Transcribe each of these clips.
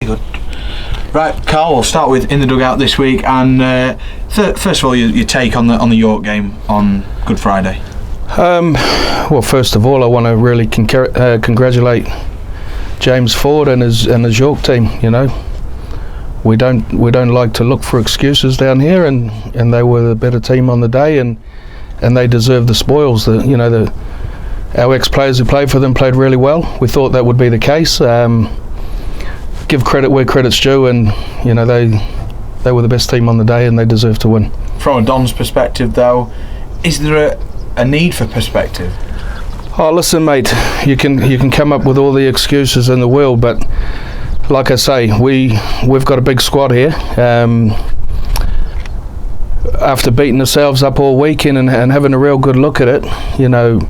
Good. Right, Carl, we'll start with in the dugout this week, and first of all, your take on the York game on Good Friday. Well, first of all, I want to really congratulate James Ford and his York team. You know, we don't like to look for excuses down here, and they were the better team on the day, and they deserve the spoils. Our ex-players who played for them played really well. We thought that would be the case. Give credit where credit's due, and you know they were the best team on the day, and they deserve to win. From a Don's perspective, though, is there a need for perspective? Oh, listen, mate. You can come up with all the excuses in the world, but like I say, we've got a big squad here. After beating ourselves up all weekend and having a real good look at it, you know,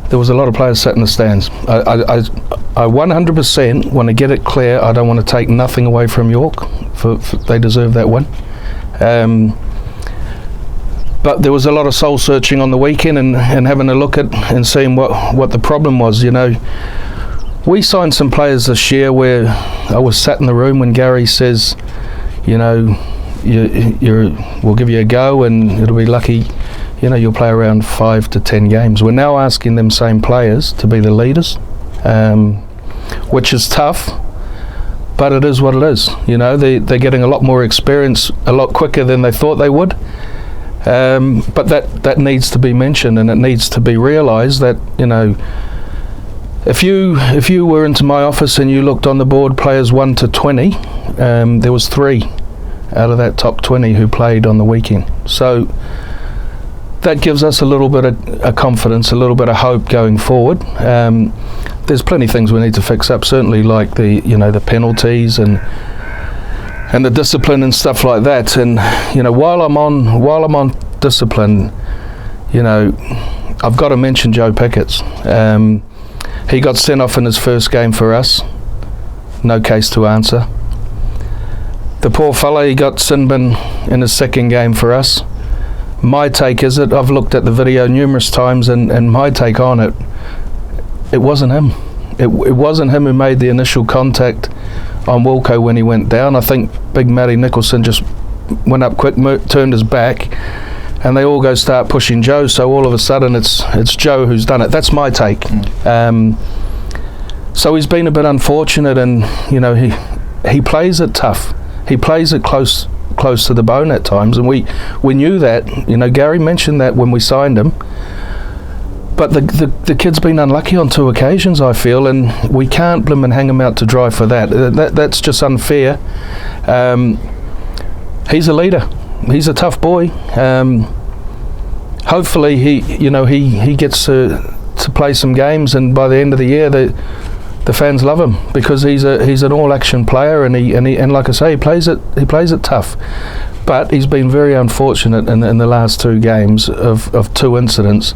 there was a lot of players sat in the stands. I 100% want to get it clear. I don't want to take nothing away from York. For they deserve that win. But there was a lot of soul searching on the weekend and having a look at and seeing what the problem was. You know, we signed some players this year where I was sat in the room when Gary says, you know, we'll give you a go and it'll be lucky. You know, you'll play around 5 to 10 games. We're now asking them same players to be the leaders, which is tough, but it is what it is. You know, they're getting a lot more experience a lot quicker than they thought they would. But that needs to be mentioned, and it needs to be realised that, you know, if you were into my office and you looked on the board players 1 to 20, there was 3 out of that top 20 who played on the weekend. So that gives us a little bit of confidence, a little bit of hope going forward. There's plenty of things we need to fix up, certainly like the penalties and the discipline and stuff like that. And you know, while I'm on discipline, you know, I've got to mention Joe Pickett's. He got sent off in his first game for us. No case to answer. The poor fella, he got sin bin in his second game for us. My take is that I've looked at the video numerous times, and my take on it, it wasn't him. It wasn't him who made the initial contact on Wilco when he went down. I think Big Matty Nicholson just went up quick, turned his back, and they all start pushing Joe. So all of a sudden, it's Joe who's done it. That's my take. So he's been a bit unfortunate, and you know he plays it tough. He plays it close to the bone at times, and we knew that. You know, Gary mentioned that when we signed him. But the kid's been unlucky on 2 occasions, I feel, and we can't blimmin' hang him out to dry for that. That's just unfair. He's a leader. He's a tough boy. Hopefully he gets to play some games, and by the end of the year the fans love him, because he's an all-action player, and like I say, he plays it tough. But he's been very unfortunate in the last 2 games of 2 incidents.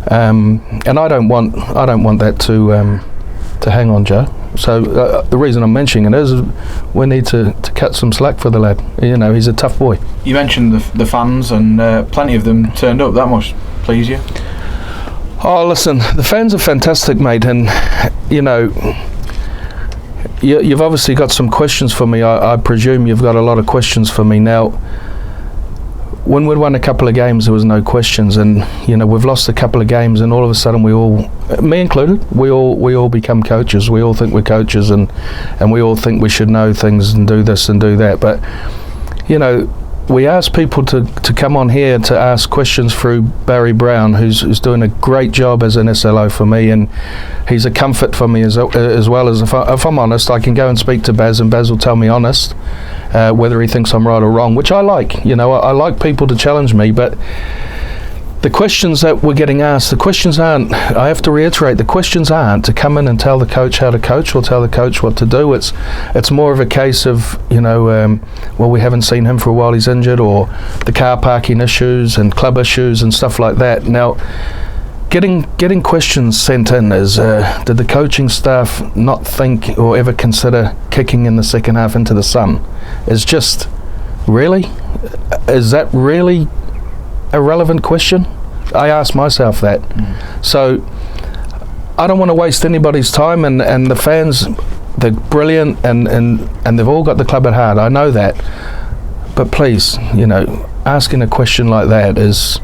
And I don't want that to hang on Joe. So the reason I'm mentioning it is we need to cut some slack for the lad. You know, he's a tough boy. You mentioned the fans, and plenty of them turned up. That must please you. Oh, listen, the fans are fantastic, mate, and you know, you've obviously got some questions for me. I presume you've got a lot of questions for me now. When we'd won a couple of games, there was no questions, and you know, we've lost a couple of games, and all of a sudden we all, me included, we all become coaches. We all think we're coaches, and we all think we should know things and do this and do that. But you know, we asked people to come on here to ask questions through Barry Brown, who's doing a great job as an SLO for me, and he's a comfort for me as well as if I'm honest, I can go and speak to Baz, and Baz will tell me honest whether he thinks I'm right or wrong, which I like. You know, I like people to challenge me, but the questions that we're getting asked, the questions aren't, I have to reiterate, the questions aren't to come in and tell the coach how to coach or tell the coach what to do. It's more of a case of, you know, well, we haven't seen him for a while, he's injured, or the car parking issues and club issues and stuff like that. Now, getting questions sent in is, did the coaching staff not think or ever consider kicking in the second half into the sun? Is just, really? Is that really a relevant question? I ask myself that. So I don't want to waste anybody's time, and the fans, they're brilliant, and they've all got the club at heart. I know that, but please, asking a question like that is,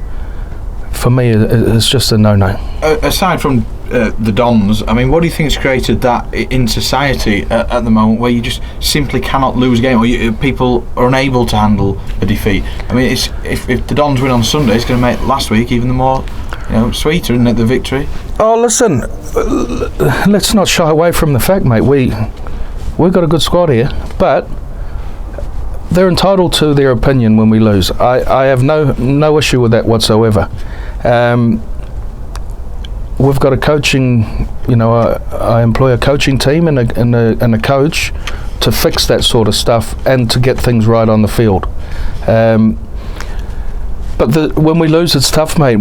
for me, it's just a no-no. Aside from the Dons, I mean, what do you think has created that in society at the moment, where you just simply cannot lose a game, or people are unable to handle a defeat? I mean, if the Dons win on Sunday, it's going to make last week even more, sweeter, isn't it, the victory? Oh, listen, let's not shy away from the fact, mate. We've got a good squad here, but they're entitled to their opinion when we lose. I have no issue with that whatsoever. We've got a coaching, I employ a coaching team and a coach to fix that sort of stuff and to get things right on the field. But when we lose, it's tough, mate.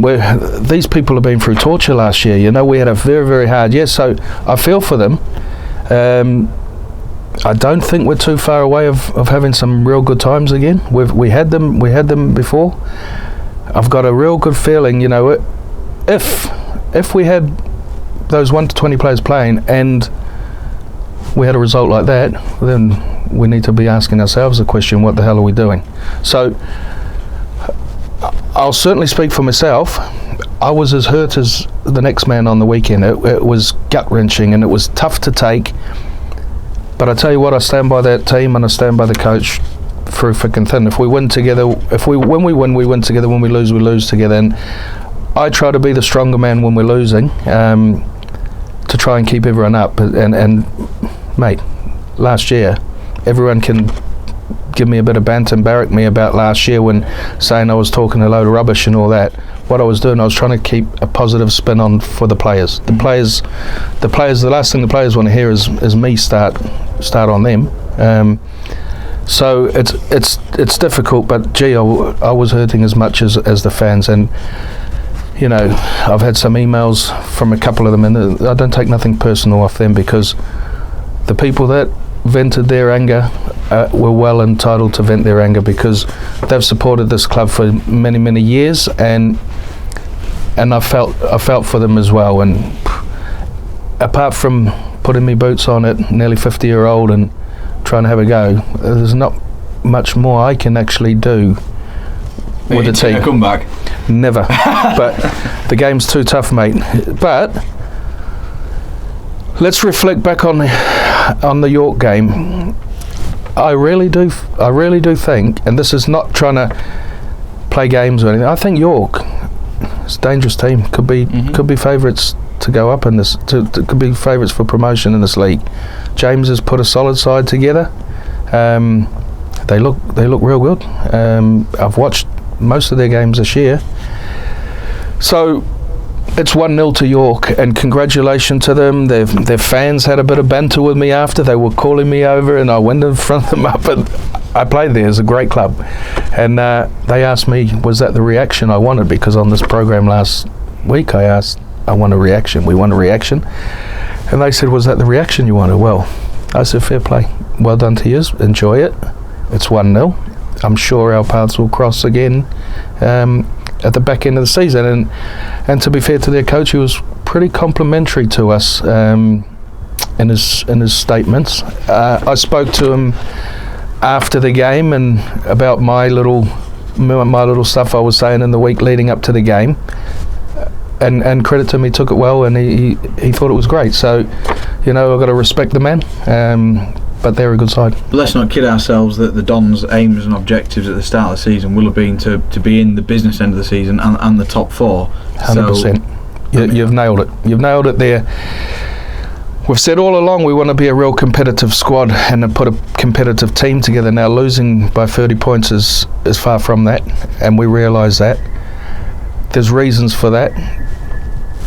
These people have been through torture last year. We had a very, very hard year, so I feel for them. I don't think we're too far away of having some real good times again. We had them before. I've got a real good feeling, if we had those 1 to 20 players playing and we had a result like that, then we need to be asking ourselves the question, what the hell are we doing? So I'll certainly speak for myself. I was as hurt as the next man on the weekend. It was gut-wrenching and it was tough to take. But I tell you what, I stand by that team and I stand by the coach through thick and thin. If we win together, when we win, we win together. When we lose together. And I try to be the stronger man when we're losing, to try and keep everyone up. And mate, last year, everyone can give me a bit of banter and barrack me about last year when saying I was talking a load of rubbish and all that. What I was doing, I was trying to keep a positive spin on for the players. The players, the last thing the players want to hear is me start on them. So it's difficult, but gee, I was hurting as much as the fans. And I've had some emails from a couple of them, and I don't take nothing personal off them, because the people that vented their anger were well entitled to vent their anger, because they've supported this club for many, many years, and I felt for them as well. And apart from putting me boots on at nearly 50-year-old and trying to have a go, there's not much more I can actually do with the team. Come back? Never. But the game's too tough, mate. But let's reflect back on the York game. I really do think, and this is not trying to play games or anything, I think York is a dangerous team. Could be favourites to go up in this. Could be favourites for promotion in this league. James has put a solid side together. They look real good. I've watched most of their games this year. So it's 1-0 to York, and congratulations to them. Their fans had a bit of banter with me after. They were calling me over, and I went in front of them up, and I played there. It's a great club. And they asked me, was that the reaction I wanted? Because on this program last week, I want a reaction. We want a reaction. And they said, was that the reaction you wanted? Well, I said, fair play. Well done to you. Enjoy it. It's 1-0. I'm sure our paths will cross again at the back end of the season. And to be fair to their coach, he was pretty complimentary to us in his statements. I spoke to him after the game and about my little stuff I was saying in the week leading up to the game. And credit to him, he took it well, and he thought it was great. So, I've got to respect the man. But they're a good side. But let's not kid ourselves that the Dons' aims and objectives at the start of the season will have been to be in the business end of the season and the top four. 100%. You've nailed it. You've nailed it there. We've said all along we want to be a real competitive squad and to put a competitive team together. Now, losing by 30 points is far from that, and we realise that. There's reasons for that,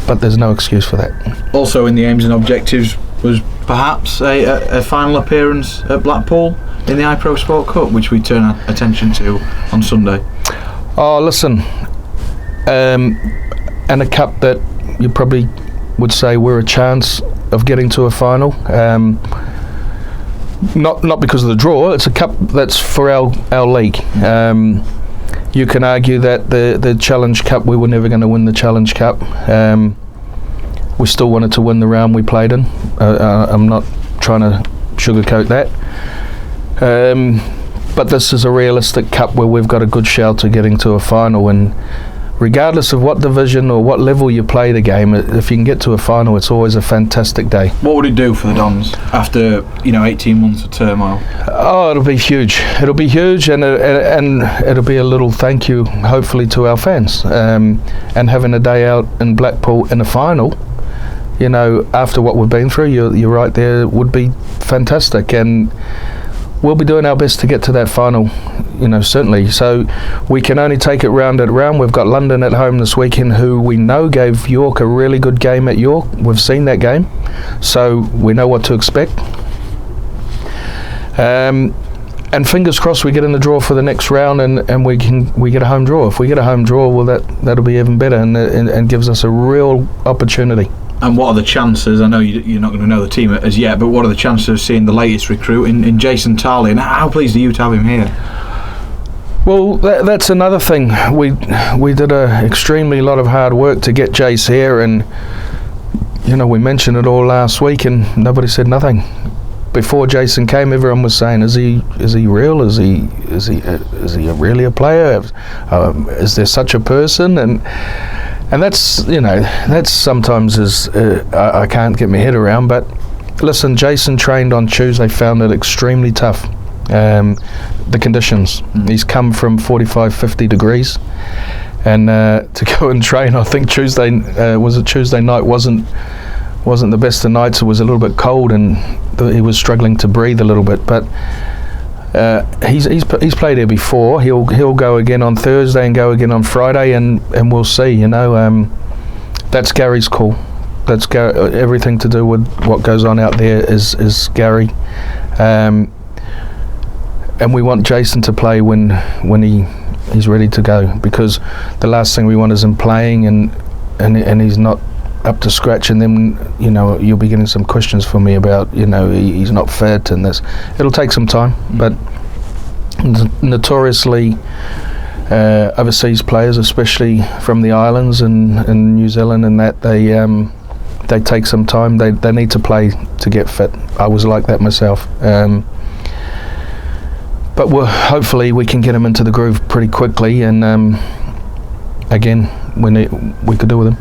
but there's no excuse for that. Also in the aims and objectives was perhaps a final appearance at Blackpool in the iPro Sport Cup, which we turn our attention to on Sunday. Oh, listen, and a cup that you probably would say we're a chance of getting to a final. Not because of the draw. It's a cup that's for our league. You can argue that the Challenge Cup, we were never going to win the Challenge Cup. We still wanted to win the round we played in. I'm not trying to sugarcoat that. But this is a realistic cup where we've got a good shout to getting to a final, and regardless of what division or what level you play the game, if you can get to a final, it's always a fantastic day. What would it do for the Dons after 18 months of turmoil? Oh, it'll be huge. It'll be huge, and it'll be a little thank you, hopefully, to our fans. And having a day out in Blackpool in a final, after what we've been through, you're right there, would be fantastic. And we'll be doing our best to get to that final, certainly. So we can only take it round at round. We've got London at home this weekend, who we know gave York a really good game at York. We've seen that game, so we know what to expect. And fingers crossed we get in the draw for the next round, and we get a home draw. If we get a home draw, well, that'll be even better, and gives us a real opportunity. And what are the chances? I know you're not going to know the team as yet, but what are the chances of seeing the latest recruit in Jason Tarley? And how pleased are you to have him here? Well, that's another thing. We did a extremely lot of hard work to get Jace here, and we mentioned it all last week, and nobody said nothing. Before Jason came, everyone was saying, "Is he real? Is he really a player? Is there such a person?" And that's sometimes I can't get my head around. But listen, Jason trained on Tuesday, found it extremely tough. The conditions. He's come from 45, 50 degrees, and to go and train, I think Tuesday night wasn't the best of nights. It was a little bit cold, and he was struggling to breathe a little bit. But he's played here before. He'll go again on Thursday and go again on Friday, and we'll see. That's Gary's call. That's everything to do with what goes on out there is Gary, and we want Jason to play when he's ready to go, because the last thing we want is him playing and he's not up to scratch, and then you'll be getting some questions from me about he's not fit, and this. It'll take some time, but notoriously overseas players, especially from the islands and New Zealand, and that they take some time. They need to play to get fit. I was like that myself, but hopefully we can get them into the groove pretty quickly, and again we could do with them.